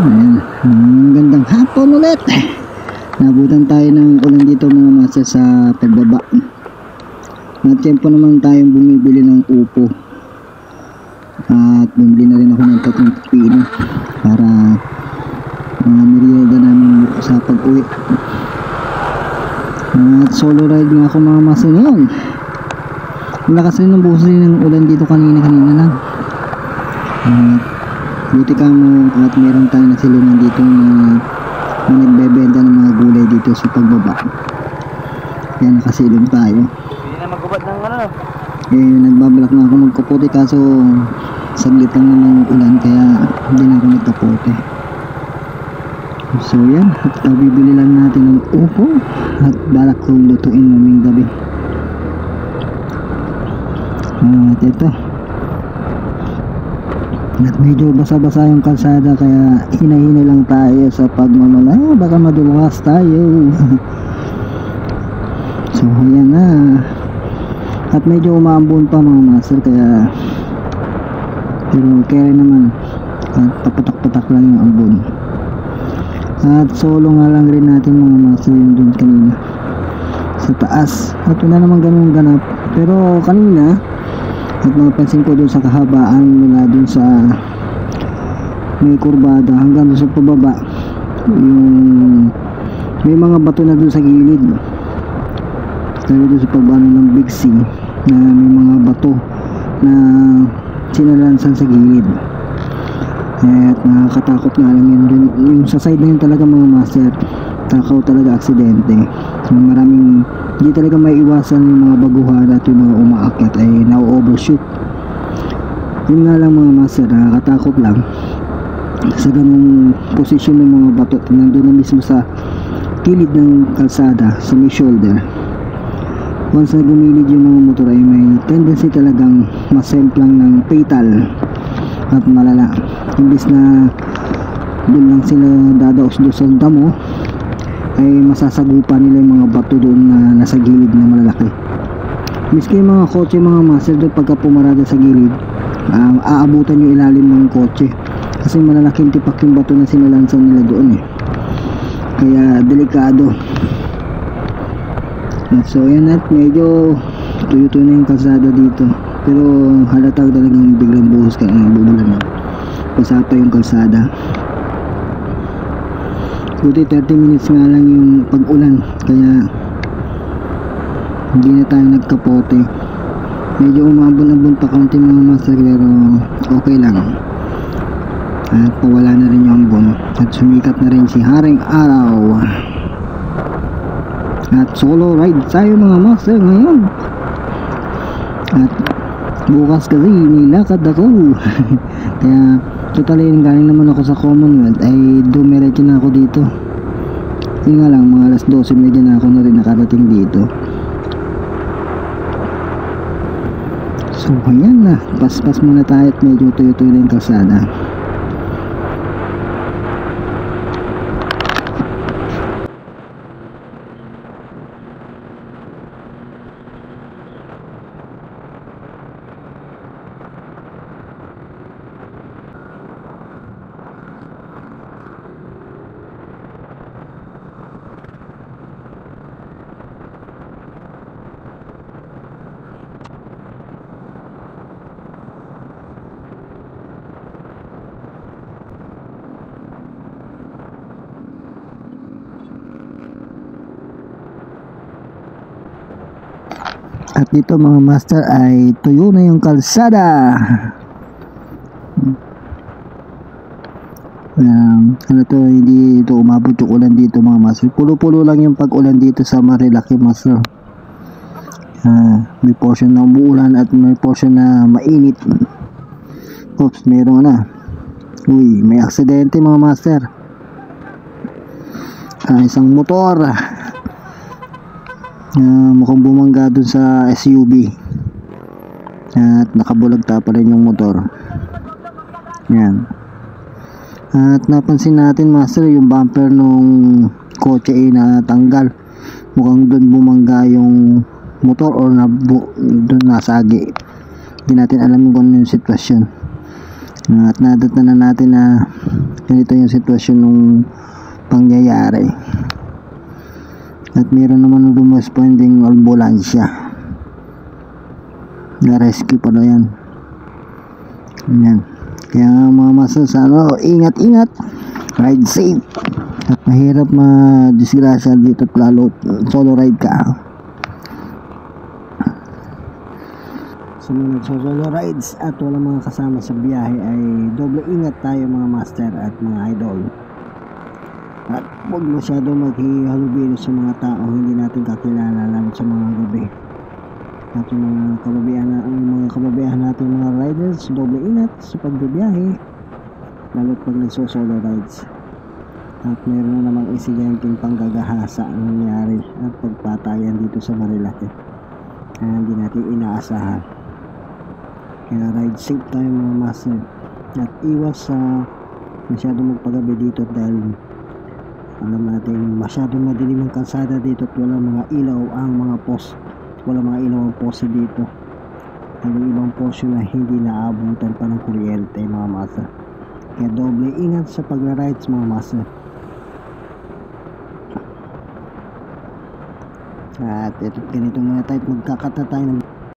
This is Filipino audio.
Ayan, gandang hapon ulit. Nabutan tayo ng ulan dito mga master sa pagbaba. At yan po naman tayong bumibili ng upo. At bumili na rin ako ng 3 pino para merienda namin sa pag-uwi. At solo ride nga ako mga master ngayon. Lakas rin ng buhos rin ng ulan dito kanina lang. At buti ka mo at meron tayong nasilungan dito na nagbebenta ng mga gulay dito sa pagbaba. Kaya nakasilong tayo. Hindi na magubad ng ano. Nagbabalak na ako magkapote kaso saglit lang naman yung ulan kaya hindi na ako nagkapote. So yan, at bibili lang natin ng upo at balak kong lutuin maming gabi. At ito. At medyo basa-basa yung kalsada kaya hinahinay lang tayo sa pagmamala. Baka madulas tayo. So ayan na. At medyo umaambon pa mga master kaya pero okay naman. At papatak-patak lang yung ambon. At solo nga lang rin natin mga master yung dun kanina sa taas. At wala naman ganun ganap. Pero kanina at napansin ko dun sa kahabaan mula dun sa may kurbada hanggang dun sa pababa yung may mga bato na dun sa gilid, lalo dun sa pagbano ng Big C na may mga bato na sinalansan sa gilid. At nakakatakot nga lang yun dun, yung sa side na yun talaga mga master, takaw talaga aksidente. Maraming hindi talaga may iwasan yung mga baguhan at yung mga umaakyat ay na-overshoot. Yun nga lang mga master, nakakatakot lang sa ganung posisyon ng mga bato nandun na mismo sa kilid ng kalsada sa may shoulder. Once na gumilid yung mga motor ay may tendency talagang masemplang ng fatal at malala. Imbis na dun lang sila dadaos doon sa damo ay masasagupan nila yung mga bato doon na nasa gilid na malalaki. Miski yung mga kotse mga master doon pagka pumarada sa gilid, aabutan yung ilalim ng kotse kasi malalaking tipak yung bato na sinalansan nila doon kaya delikado. So yan, at medyo tuyo-tuyo na yung kalsada dito pero halatag talagang biglang buhos kaya nabubulan na basa pa yung kalsada. Buti 30 minutes nga lang yung pag-ulan kaya hindi na tayo nagkapote. Medyo umabon-abon pa kaunti mga master pero okay lang. At pawala na rin yung ambon at sumikat na rin si Haring Araw. At solo ride tayo mga master ngayon. At bukas kasi may lakad ako. Kaya totally galing naman ako sa Commonwealth ay dumiretso na ako dito. Yun nga lang, mga alas 12:30 na ako na rin nakarating dito. So ayan na, paspas muna tayo at medyo tuyo-tuyo na yung kalsada. At dito mga master ay tuyo na yung kalsada. Ano to, hindi ito umabot yung ulan dito mga master. Pulo-pulo lang yung pag-ulan dito sa Marilaki master. May portion na umuulan at may portion na mainit. Oops, meron na. Uy, may aksidente mga master. Isang motor mukhang bumangga dun sa SUV at nakabulagta pa rin yung motor. Yan. At napansin natin master yung bumper nung kotse ay natanggal. Mukhang dun bumangga yung motor or dun nasagi. Hindi natin alam kung ano yung sitwasyon. At nadatan na natin na ganito yung sitwasyon nung pangyayari. At meron naman responding ambulansya na rescue pa daw yan. Ayan. Kaya mga master, sana ingat-ingat, ride safe. At mahirap ma-disgrasya dito, lalo solo ride ka. Sa mga solo rides at walang mga kasama sa biyahe ay doble ingat tayo mga master at mga idol. At huwag masyado maghihalubilo sa mga tao hindi natin kakilala, lalo sa mga gabi. At yung mga kababayan natin mga riders, doble ingat sa pagbibiyahe, lalo pag nagso-solo rides. At meron na namang insidenteng panggagahasa ang nangyari at pagpatayan dito sa Marilaki. Kaya hindi natin inaasahan. Kaya ride safe tayo mga master. At iwas sa masyadong magpagabi dito dahil alam natin masyadong madilim ang kalsada dito at walang mga ilaw ang mga post. Walang mga ilaw ang post dito. At yung ibang post na hindi naabutan pa ng kuryente mga master. Kaya doble ingat sa pagra-rides mga master. At ito, ganito muna tayo, magkakata tayo ng